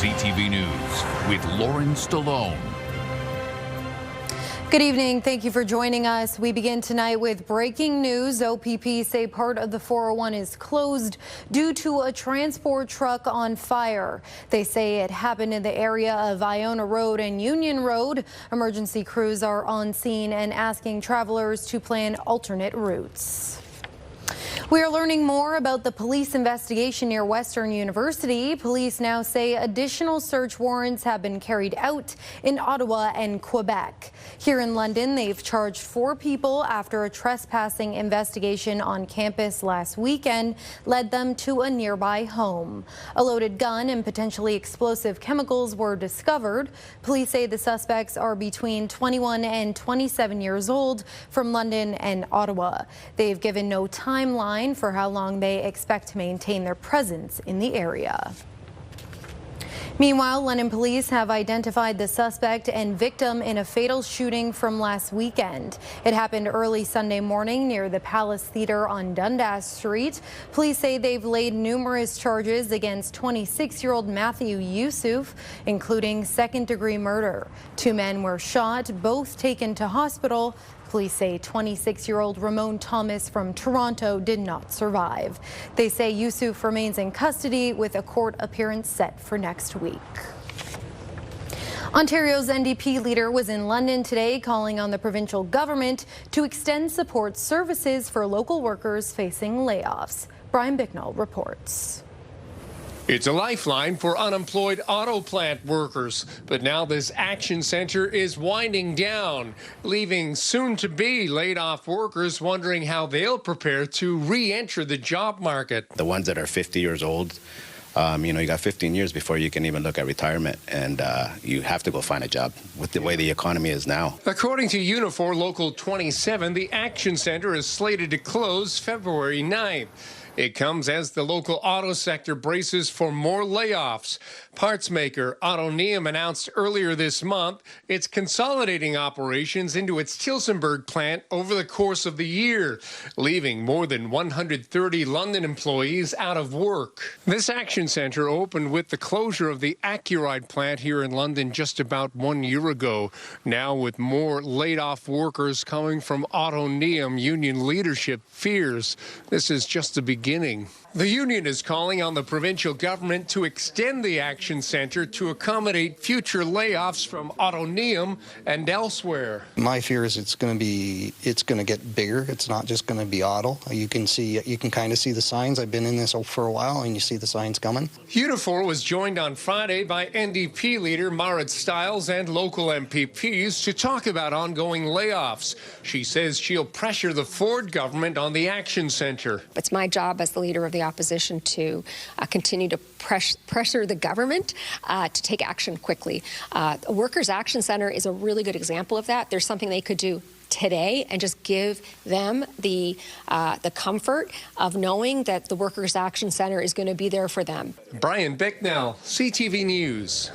CTV News with Lauren Stallone. Good evening. Thank you for joining us. We begin tonight with breaking news. OPP say part of the 401 is closed due to a transport truck on fire. They say it happened in the area of Iona Road and Union Road. Emergency crews are on scene and asking travelers to plan alternate routes. We are learning more about the police investigation near Western University. Police now say additional search warrants have been carried out in Ottawa and Quebec. Here in London, they've charged 4 people after a trespassing investigation on campus last weekend led them to a nearby home. A loaded gun and potentially explosive chemicals were discovered. Police say the suspects are between 21 and 27 years old from London and Ottawa. They've given no timeline for how long they expect to maintain their presence in the area. Meanwhile, London police have identified the suspect and victim in a fatal shooting from last weekend. It happened early Sunday morning near the Palace Theatre on Dundas Street. Police say they've laid numerous charges against 26-year-old Matthew Yusuf, including second-degree murder. 2 men were shot, both taken to hospital. Police say 26-year-old Ramon Thomas from Toronto did not survive. They say Yusuf remains in custody with a court appearance set for next week. Ontario's NDP leader was in London today calling on the provincial government to extend support services for local workers facing layoffs. Brian Bicknell reports. It's a lifeline for unemployed auto plant workers, but now this action center is winding down, leaving soon-to-be laid-off workers wondering how they'll prepare to re-enter the job market. The ones that are 50 years old, you got 15 years before you can even look at retirement, and you have to go find a job with the way the economy is now. According to Unifor Local 27, the action center is slated to close February 9th. It comes as the local auto sector braces for more layoffs. Parts maker Autoneum announced earlier this month it's consolidating operations into its Tillsonburg plant over the course of the year, leaving more than 130 London employees out of work. This action centre opened with the closure of the Accuride plant here in London just about 1 year ago. Now, with more laid-off workers coming from Autoneum, union leadership fears this is just the beginning. The union is calling on the provincial government to extend the action centre to accommodate future layoffs from Autoneum and elsewhere. My fear is it's going to get bigger. It's not just going to be auto. You can kind of see the signs. I've been in this for a while, and you see the signs coming. Unifor was joined on Friday by NDP leader Marit Stiles and local MPPs to talk about ongoing layoffs. She says she'll pressure the Ford government on the action centre. It's my job as the leader of the opposition to continue to pressure the government to take action quickly. A Workers' Action Centre is a really good example of that. There's something they could do today and just give them the comfort of knowing that the Workers' Action Centre is going to be there for them. Brian Bicknell, CTV News.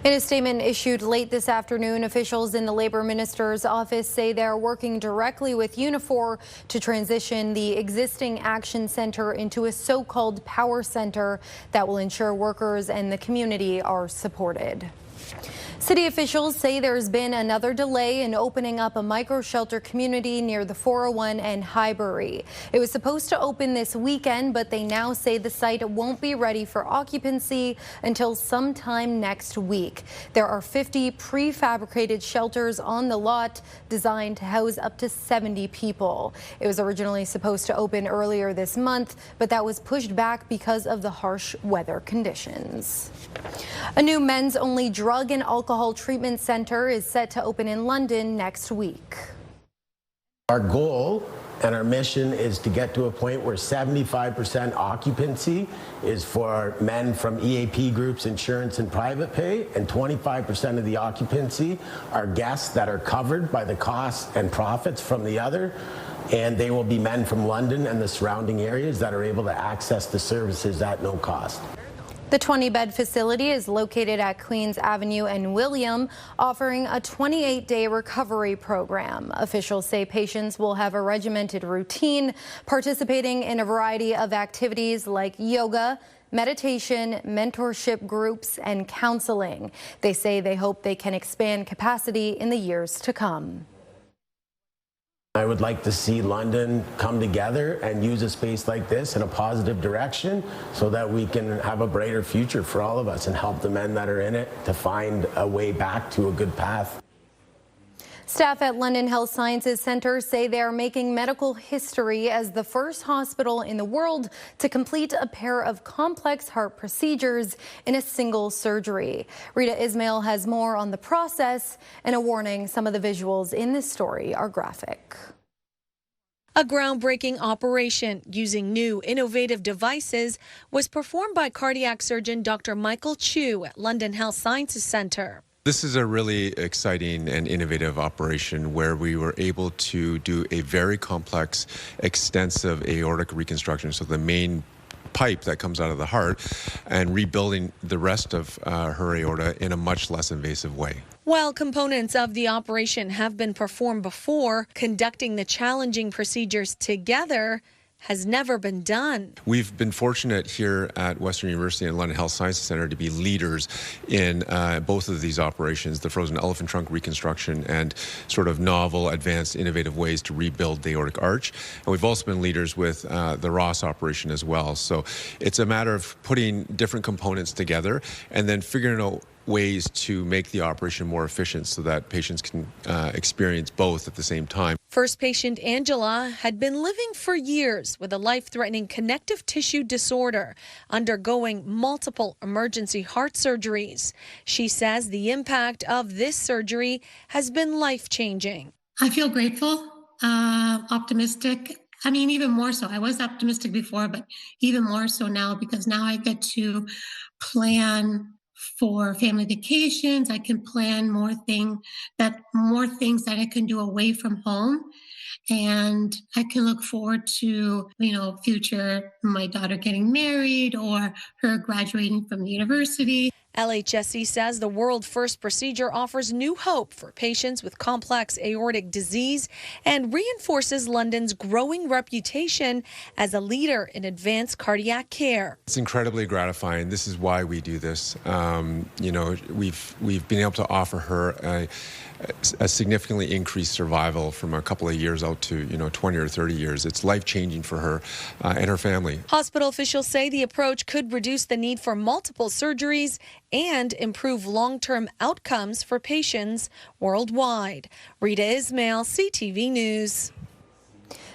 In a statement issued late this afternoon, officials in the Labour Minister's office say they are working directly with Unifor to transition the existing action centre into a so-called power centre that will ensure workers and the community are supported. City officials say there's been another delay in opening up a micro-shelter community near the 401 and Highbury. It was supposed to open this weekend, but they now say the site won't be ready for occupancy until sometime next week. There are 50 prefabricated shelters on the lot designed to house up to 70 people. It was originally supposed to open earlier this month, but that was pushed back because of the harsh weather conditions. A new men's-only drug and alcohol treatment center is set to open in London next week. Our goal and our mission is to get to a point where 75% occupancy is for men from EAP groups, insurance and private pay, and 25% of the occupancy are guests that are covered by the costs and profits from the other. And they will be men from London and the surrounding areas that are able to access the services at no cost. The 20-bed facility is located at Queens Avenue and William, offering a 28-day recovery program. Officials say patients will have a regimented routine, participating in a variety of activities like yoga, meditation, mentorship groups, and counseling. They say they hope they can expand capacity in the years to come. I would like to see London come together and use a space like this in a positive direction so that we can have a brighter future for all of us and help the men that are in it to find a way back to a good path. Staff at London Health Sciences Centre say they are making medical history as the first hospital in the world to complete a pair of complex heart procedures in a single surgery. Rita Ismail has more on the process and a warning: some of the visuals in this story are graphic. A groundbreaking operation using new innovative devices was performed by cardiac surgeon Dr. Michael Chu at London Health Sciences Centre. This is a really exciting and innovative operation where we were able to do a very complex, extensive aortic reconstruction. So the main pipe that comes out of the heart, and rebuilding the rest of her aorta in a much less invasive way. While components of the operation have been performed before, conducting the challenging procedures together has never been done. We've been fortunate here at Western University and London Health Sciences Centre to be leaders in both of these operations, the frozen elephant trunk reconstruction and sort of novel, advanced, innovative ways to rebuild the aortic arch. And we've also been leaders with the Ross operation as well. So it's a matter of putting different components together and then figuring out ways to make the operation more efficient so that patients can experience both at the same time. First patient Angela had been living for years with a life-threatening connective tissue disorder, undergoing multiple emergency heart surgeries. She says the impact of this surgery has been life-changing. I feel grateful, optimistic. I mean, even more so. I was optimistic before, but even more so now, because now I get to plan for family vacations. I can plan more things that I can do away from home. And I can look forward to, future, my daughter getting married or her graduating from the university. LHSC says the world's first procedure offers new hope for patients with complex aortic disease and reinforces London's growing reputation as a leader in advanced cardiac care. It's incredibly gratifying. This is why we do this. We've been able to offer her a significantly increased survival from a couple of years out to 20 or 30 years. It's life-changing for her and her family. Hospital officials say the approach could reduce the need for multiple surgeries and improve long-term outcomes for patients worldwide. Rita Ismail, CTV News.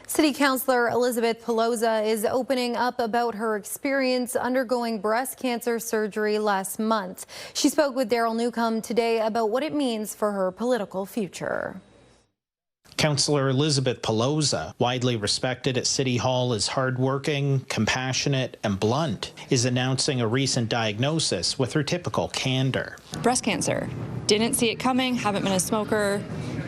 City Councillor Elizabeth Pelosa is opening up about her experience undergoing breast cancer surgery last month. She spoke with Daryl Newcomb today about what it means for her political future. Councillor Elizabeth Pelosa, widely respected at City Hall as hardworking, compassionate, and blunt, is announcing a recent diagnosis with her typical candor. Breast cancer. Didn't see it coming, haven't been a smoker,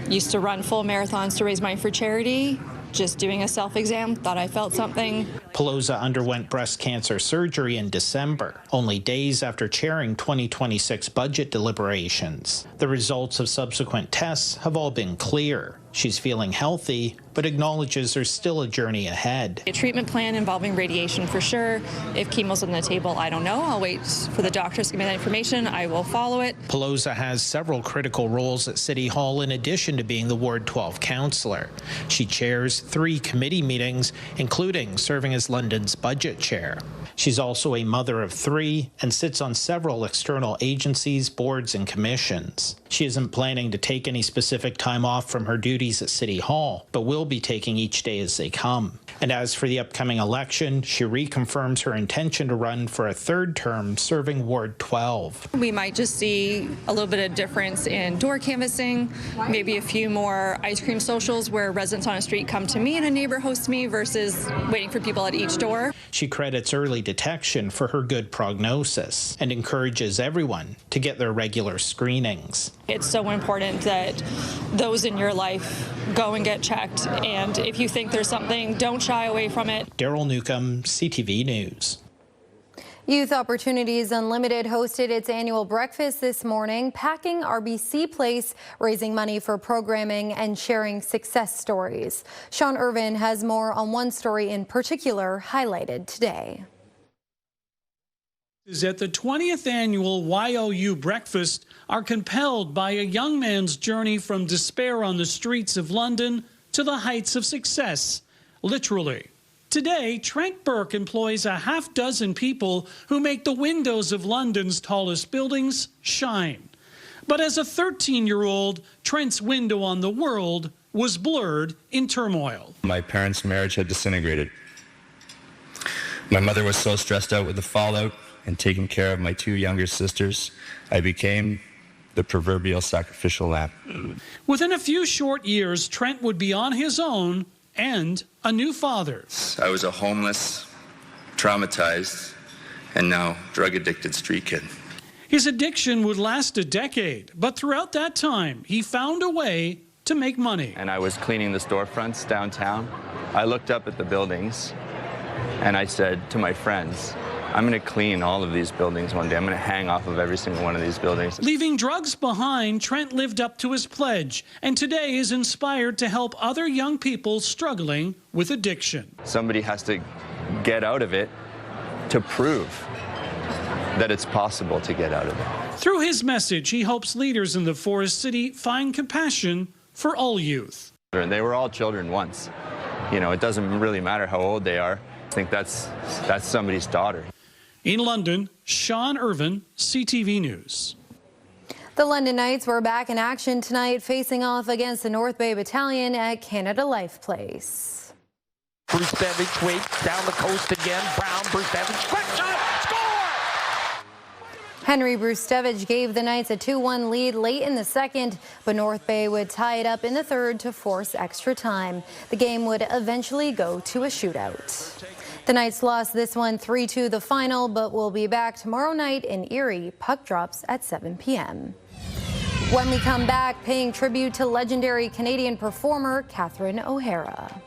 used to run full marathons to raise money for charity. Just doing a self-exam, thought I felt something. Pelosa underwent breast cancer surgery in December, only days after chairing 2026 budget deliberations. The results of subsequent tests have all been clear. She's feeling healthy, but acknowledges there's still a journey ahead. A treatment plan involving radiation for sure. If chemo's on the table, I don't know. I'll wait for the doctors to give me that information. I will follow it. Pelosa has several critical roles at City Hall in addition to being the Ward 12 councillor. She chairs 3 committee meetings, including serving as London's budget chair. She's also a mother of 3 and sits on several external agencies, boards, and commissions. She isn't planning to take any specific time off from her duties at City Hall, but will be taking each day as they come. And as for the upcoming election, she reconfirms her intention to run for a 3rd term serving Ward 12. We might just see a little bit of difference in door canvassing, maybe a few more ice cream socials where residents on a street come to me and a neighbor hosts me versus waiting for people at each door. She credits early detection for her good prognosis and encourages everyone to get their regular screenings. It's so important that those in your life go and get checked, and if you think there's something, don't shy away from it. Daryl Newcomb, CTV News. Youth Opportunities Unlimited hosted its annual breakfast this morning, packing RBC Place, raising money for programming and sharing success stories. Sean Irvin has more on one story in particular highlighted today. At the 20th annual YOU breakfast are compelled by a young man's journey from despair on the streets of London to the heights of success, literally. Today, Trent Burke employs a half dozen people who make the windows of London's tallest buildings shine. But as a 13-year-old, Trent's window on the world was blurred in turmoil. My parents' marriage had disintegrated. My mother was so stressed out with the fallout and taking care of my 2 younger sisters, I became the proverbial sacrificial lamb. Within a few short years, Trent would be on his own and a new father. I was a homeless, traumatized, and now drug-addicted street kid. His addiction would last a decade, but throughout that time, he found a way to make money. And I was cleaning the storefronts downtown. I looked up at the buildings, and I said to my friends, I'm going to clean all of these buildings one day. I'm going to hang off of every single one of these buildings. Leaving drugs behind, Trent lived up to his pledge, and today is inspired to help other young people struggling with addiction. Somebody has to get out of it to prove that it's possible to get out of it. Through his message, he hopes leaders in the Forest City find compassion for all youth. They were all children once. You know, it doesn't really matter how old they are. I think that's somebody's daughter. In London, Sean Irvin, CTV News. The London Knights were back in action tonight, facing off against the North Bay Battalion at Canada Life Place. Brustevich waits down the coast again. Brown, Brustevich, quick shot, score! Henry Brustevich gave the Knights a 2-1 lead late in the second, but North Bay would tie it up in the third to force extra time. The game would eventually go to a shootout. The Knights lost this one 3-2 the final, but will be back tomorrow night in Erie. Puck drops at 7 p.m. When we come back, paying tribute to legendary Canadian performer Catherine O'Hara.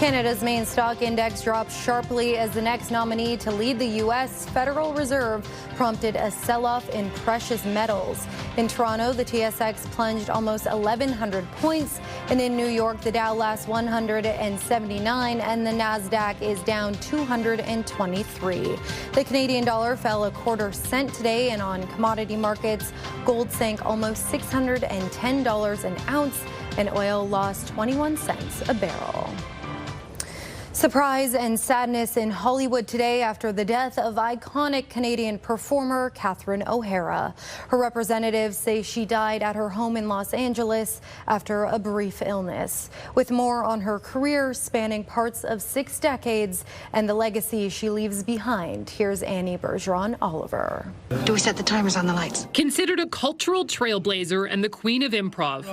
Canada's main stock index dropped sharply as the next nominee to lead the U.S. Federal Reserve prompted a sell-off in precious metals. In Toronto, the TSX plunged almost 1,100 points, and in New York, the Dow lost 179, and the Nasdaq is down 223. The Canadian dollar fell a quarter cent today, and on commodity markets, gold sank almost $610 an ounce, and oil lost 21 cents a barrel. Surprise and sadness in Hollywood today after the death of iconic Canadian performer Catherine O'Hara. Her representatives say she died at her home in Los Angeles after a brief illness. With more on her career spanning parts of 6 decades and the legacy she leaves behind, here's Annie Bergeron Oliver. Do we set the timers on the lights? Considered a cultural trailblazer and the queen of improv,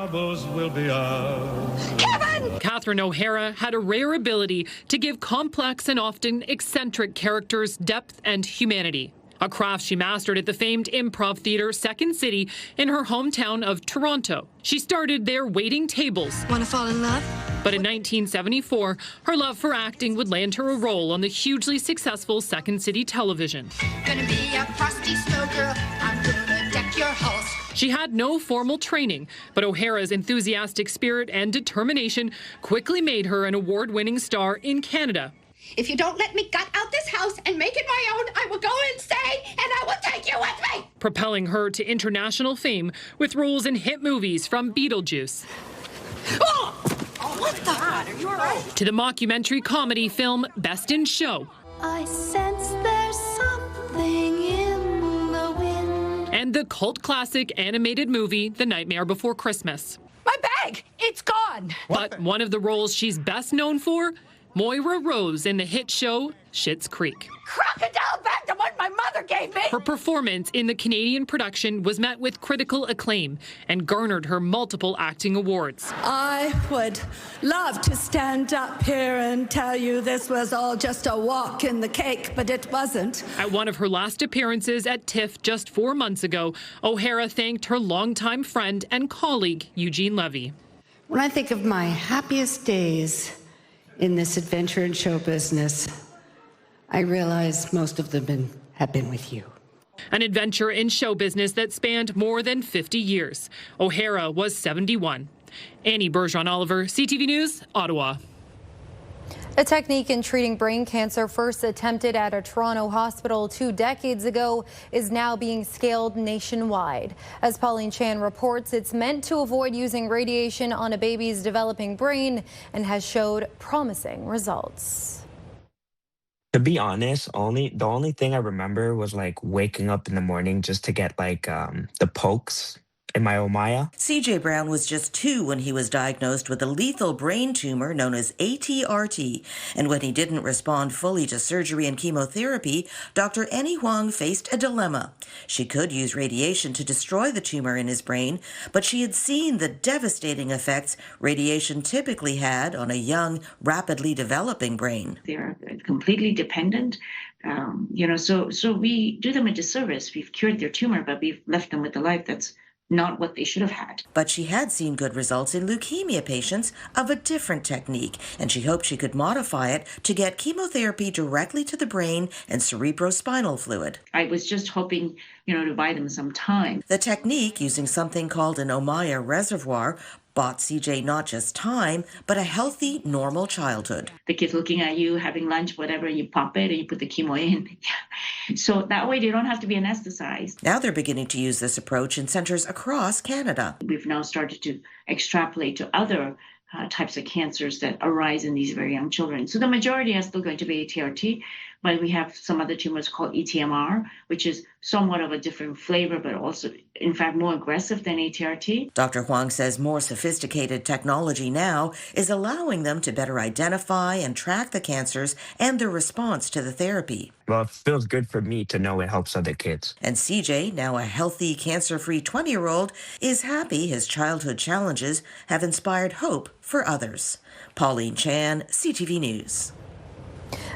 Kevin! Catherine O'Hara had a rare ability to give complex and often eccentric characters depth and humanity. A craft she mastered at the famed improv theater Second City in her hometown of Toronto. She started there waiting tables. Want to fall in love? But in 1974, her love for acting would land her a role on the hugely successful Second City television. Gonna be a frosty snow girl. I'm gonna deck your halls. She had no formal training, but O'Hara's enthusiastic spirit and determination quickly made her an award-winning star in Canada. If you don't let me gut out this house and make it my own, I will go insane and I will take you with me. Propelling her to international fame with roles in hit movies from Beetlejuice. Oh, what the? Are you all right? To the mockumentary comedy film Best in Show. I sense there's something in the wind. And the cult classic animated movie The Nightmare Before Christmas. My bag! It's gone! But one of the roles she's best known for, Moira Rose in the hit show Schitt's Creek. Crocodile back to what my mother gave me! Her performance in the Canadian production was met with critical acclaim and garnered her multiple acting awards. I would love to stand up here and tell you this was all just a walk in the cake, but it wasn't. At one of her last appearances at TIFF just 4 months ago, O'Hara thanked her longtime friend and colleague, Eugene Levy. When I think of my happiest days in this adventure and show business, I realize most of them have been with you. An adventure in show business that spanned more than 50 years. O'Hara was 71. Annie Bergeron Oliver, CTV News, Ottawa. A technique in treating brain cancer first attempted at a Toronto hospital 2 decades ago is now being scaled nationwide. As Pauline Chan reports, it's meant to avoid using radiation on a baby's developing brain and has showed promising results. To be honest, the only thing I remember was like waking up in the morning just to get like the pokes in my omaya. CJ Brown was just 2 when he was diagnosed with a lethal brain tumor known as ATRT. And when he didn't respond fully to surgery and chemotherapy, Dr. Annie Huang faced a dilemma. She could use radiation to destroy the tumor in his brain, but she had seen the devastating effects radiation typically had on a young, rapidly developing brain. They're completely dependent. So we do them a disservice. We've cured their tumor, but we've left them with a life that's not what they should have had. But she had seen good results in leukemia patients of a different technique, and she hoped she could modify it to get chemotherapy directly to the brain and cerebrospinal fluid. I was just hoping, to buy them some time. The technique, using something called an omaya reservoir, bought CJ not just time, but a healthy, normal childhood. The kid's looking at you, having lunch, whatever, you pop it and you put the chemo in. So that way they don't have to be anesthetized. Now they're beginning to use this approach in centers across Canada. We've now started to extrapolate to other types of cancers that arise in these very young children. So the majority are still going to be ATRT, but we have some other tumors called ETMR, which is somewhat of a different flavor, but also, in fact, more aggressive than ATRT. Dr. Huang says more sophisticated technology now is allowing them to better identify and track the cancers and their response to the therapy. Well, it feels good for me to know it helps other kids. And CJ, now a healthy, cancer-free 20-year-old, is happy his childhood challenges have inspired hope for others. Pauline Chan, CTV News.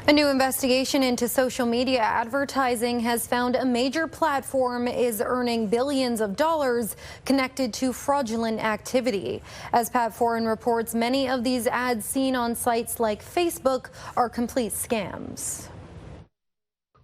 A new investigation into social media advertising has found a major platform is earning billions of dollars connected to fraudulent activity. As Pat Foran reports, many of these ads seen on sites like Facebook are complete scams.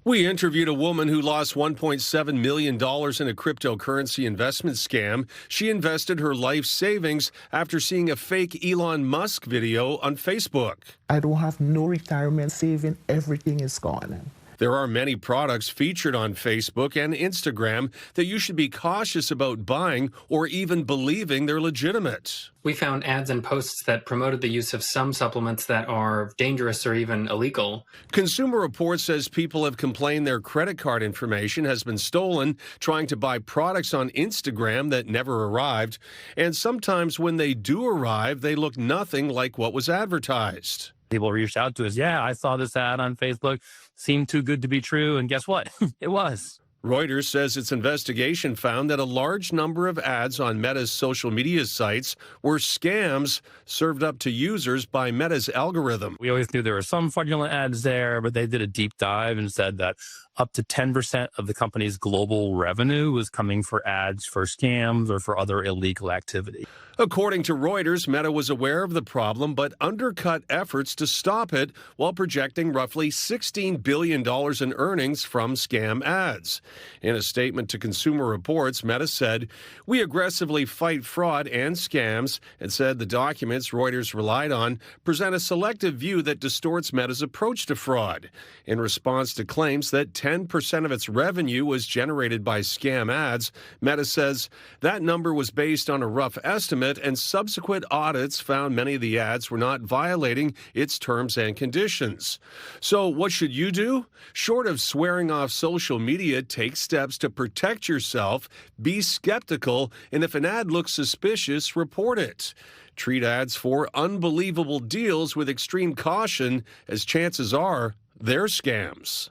We interviewed a woman who lost $1.7 million in a cryptocurrency investment scam. She invested her life savings after seeing a fake Elon Musk video on Facebook. I don't have no retirement saving. Everything is gone. There are many products featured on Facebook and Instagram that you should be cautious about buying or even believing they're legitimate. We found ads and posts that promoted the use of some supplements that are dangerous or even illegal. Consumer Reports says people have complained their credit card information has been stolen trying to buy products on Instagram that never arrived. And sometimes when they do arrive, they look nothing like what was advertised. People reached out to us. Yeah, I saw this ad on Facebook. Seemed too good to be true. And guess what? It was. Reuters says its investigation found that a large number of ads on Meta's social media sites were scams served up to users by Meta's algorithm. We always knew there were some fraudulent ads there, but they did a deep dive and said that up to 10% of the company's global revenue was coming for ads for scams or for other illegal activity. According to Reuters, Meta was aware of the problem but undercut efforts to stop it while projecting roughly $16 billion in earnings from scam ads. In a statement to Consumer Reports, Meta said, "We aggressively fight fraud and scams," and said the documents Reuters relied on present a selective view that distorts Meta's approach to fraud. In response to claims that 10% of its revenue was generated by scam ads, Meta says that number was based on a rough estimate, and subsequent audits found many of the ads were not violating its terms and conditions. So what should you do? Short of swearing off social media, take steps to protect yourself, be skeptical, and if an ad looks suspicious, report it. Treat ads for unbelievable deals with extreme caution, as chances are they're scams.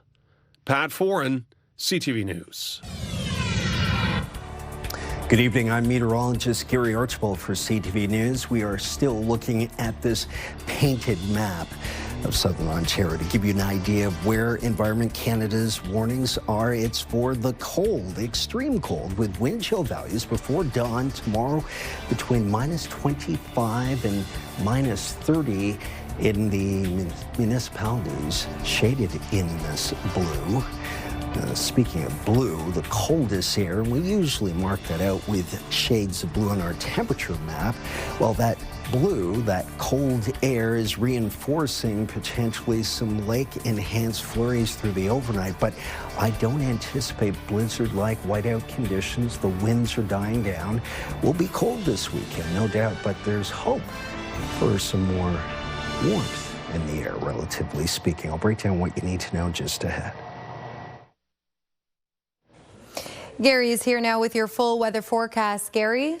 Pat Foran, CTV News. Good evening. I'm meteorologist Gary Archibald for CTV News. We are still looking at this painted map of southern Ontario to give you an idea of where Environment Canada's warnings are. It's for the cold, extreme cold, with wind chill values before dawn tomorrow between minus 25 and minus 30 in the municipalities shaded in this blue. Speaking of blue, the coldest air, and we usually mark that out with shades of blue on our temperature map. Well, that blue, that cold air, is reinforcing potentially some lake-enhanced flurries through the overnight, but I don't anticipate blizzard-like whiteout conditions. The winds are dying down. We'll be cold this weekend, no doubt, but there's hope for some more warmth in the air, relatively speaking. I'll break down what you need to know just ahead. Gary is here now with your full weather forecast. Gary?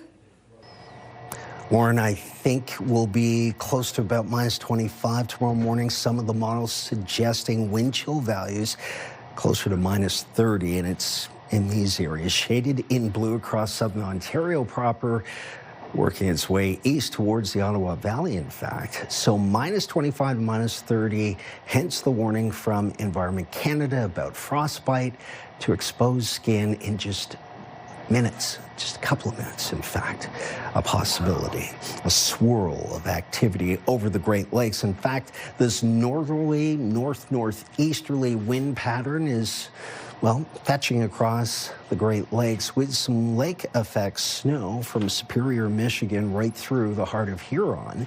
Lauren, I think we'll be close to about minus 25 tomorrow morning. Some of the models suggesting wind chill values closer to minus 30, and it's in these areas. Shaded in blue across southern Ontario proper, working its way east towards the Ottawa Valley, in fact. So minus 25 to minus 30, hence the warning from Environment Canada about frostbite to exposed skin in just minutes, just a couple of minutes, in fact, a possibility. A swirl of activity over the Great Lakes. In fact, this northerly, northeasterly wind pattern is, well, fetching across the Great Lakes with some lake effect snow from Superior, Michigan, right through the heart of Huron,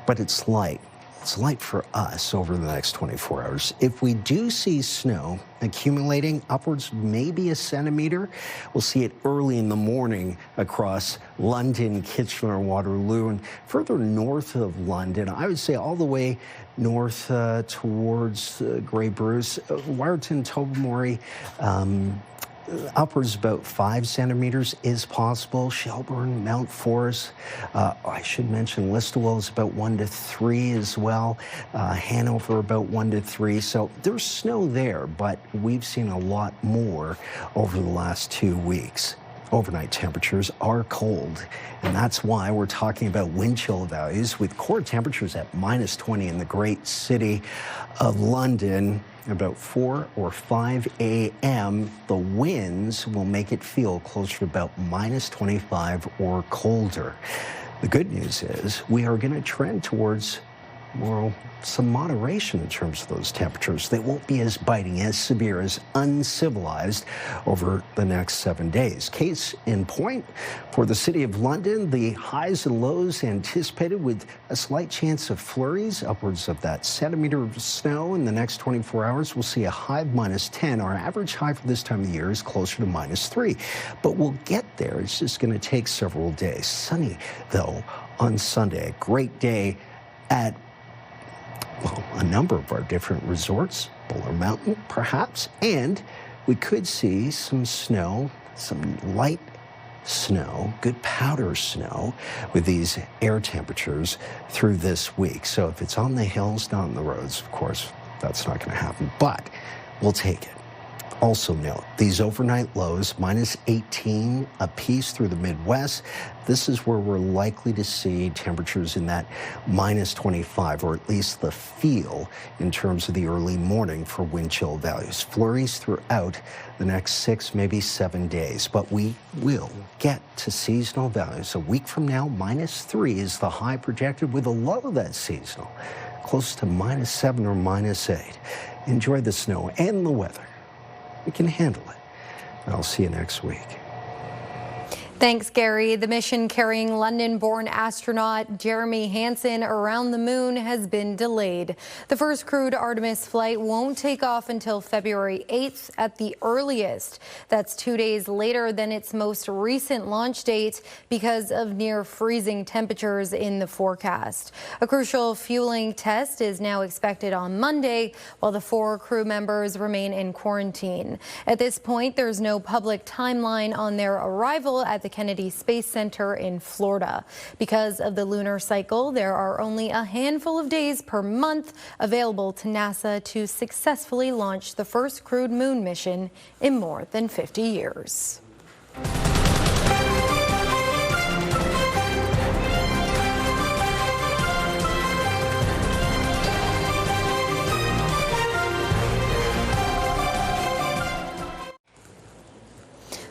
but it's light. It's light for us over the next 24 hours. If we do see snow accumulating upwards maybe a centimeter, we'll see it early in the morning across London, Kitchener, Waterloo, and further north of London. I would say all the way north towards Grey Bruce, Wyerton, Tobermory, upwards about 5 centimeters is possible. Shelburne, Mount Forest, I should mention Listowel is about 1 to 3 as well. Hanover about 1 to 3. So there's snow there, but we've seen a lot more over the last 2 weeks. Overnight temperatures are cold, and that's why we're talking about wind chill values with core temperatures at minus 20 in the great city of London. About 4 or 5 a.m., the winds will make it feel closer to about minus 25 or colder. The good news is we are going to trend towards some moderation in terms of those temperatures. They won't be as biting, as severe, as uncivilized over the next 7 days. Case in point, for the City of London, the highs and lows anticipated with a slight chance of flurries, upwards of that centimeter of snow in the next 24 hours. We'll see a high of minus 10. Our average high for this time of the year is closer to minus 3. But we'll get there. It's just going to take several days. Sunny, though, on Sunday. A great day at a number of our different resorts, Buller Mountain perhaps, and we could see some snow, some light snow, good powder snow with these air temperatures through this week. So if it's on the hills, not on the roads, of course, that's not going to happen, but we'll take it. Also note, these overnight lows, minus 18 apiece through the Midwest. This is where we're likely to see temperatures in that minus 25, or at least the feel in terms of the early morning for wind chill values. Flurries throughout the next 6, maybe 7 days, but we will get to seasonal values. A week from now, minus 3 is the high projected with a low that's seasonal, close to minus 7 or minus 8. Enjoy the snow and the weather. We can handle it. I'll see you next week. Thanks, Gary. The mission carrying London-born astronaut Jeremy Hansen around the moon has been delayed. The first crewed Artemis flight won't take off until February 8th at the earliest. That's 2 days later than its most recent launch date because of near freezing temperatures in the forecast. A crucial fueling test is now expected on Monday, while the 4 crew members remain in quarantine. At this point, there's no public timeline on their arrival at the Kennedy Space Center in Florida. Because of the lunar cycle, there are only a handful of days per month available to NASA to successfully launch the first crewed moon mission in more than 50 years.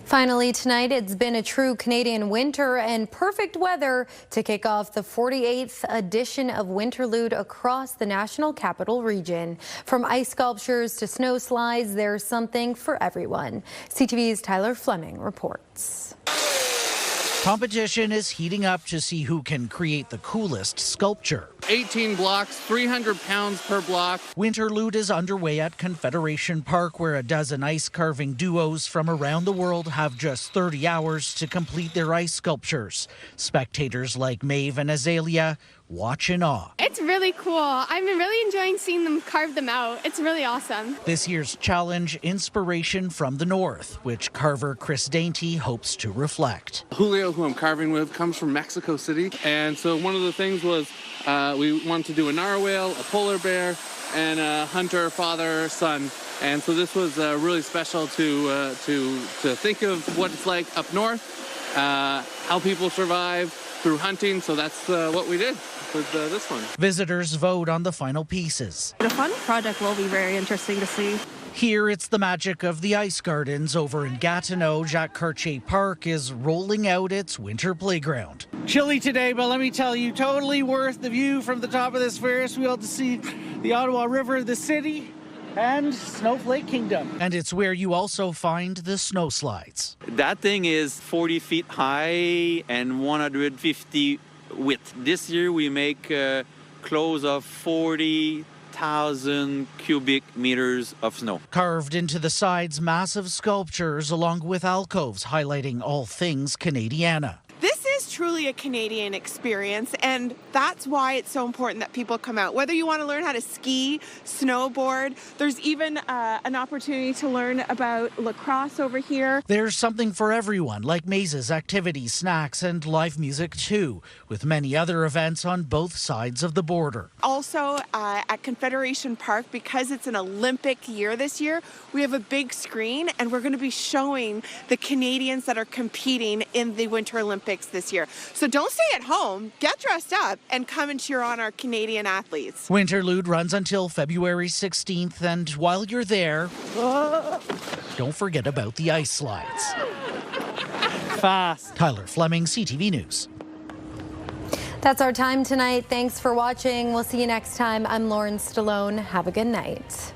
Finally tonight, it's been a true Canadian winter and perfect weather to kick off the 48th edition of Winterlude across the National Capital Region. From ice sculptures to snow slides, there's something for everyone. CTV's Tyler Fleming reports. Competition is heating up to see who can create the coolest sculpture. 18 blocks, 300 pounds per block. Winterlude is underway at Confederation Park, where a dozen ice carving duos from around the world have just 30 hours to complete their ice sculptures. Spectators like Maeve and Azalea watch in awe. It's really cool. I've been really enjoying seeing them carve them out. It's really awesome. This year's challenge, inspiration from the north, which carver Chris Dainty hopes to reflect. Julio, who I'm carving with, comes from Mexico City. And so one of the things was we wanted to do a narwhal, a polar bear, and a hunter, father, son. And so this was really special to think of what it's like up north, how people survive through hunting. So that's what we did with this one. Visitors vote on the final pieces. The final project will be very interesting to see. Here, it's the magic of the ice gardens. Over in Gatineau, Jacques Cartier Park is rolling out its winter playground. Chilly today, but let me tell you, totally worth the view from the top of this Ferris wheel to see the Ottawa River, the city, and Snowflake Kingdom. And it's where you also find the snow slides. That thing is 40 feet high and 150 width. This year we make close of 40,000 cubic meters of snow. Carved into the sides, massive sculptures along with alcoves highlighting all things Canadiana. This is truly a Canadian experience, and that's why it's so important that people come out. Whether you want to learn how to ski, snowboard, there's even an opportunity to learn about lacrosse over here. There's something for everyone, like mazes, activities, snacks, and live music too, with many other events on both sides of the border. Also, at Confederation Park, because it's an Olympic year this year, we have a big screen, and we're going to be showing the Canadians that are competing in the Winter Olympics this year. So don't stay at home, get dressed up, and come and cheer on our Canadian athletes. Winterlude runs until February 16th, and while you're there, don't forget about the ice slides. Fast. Tyler Fleming, CTV News. That's our time tonight. Thanks for watching. We'll see you next time. I'm Lauren Stallone. Have a good night.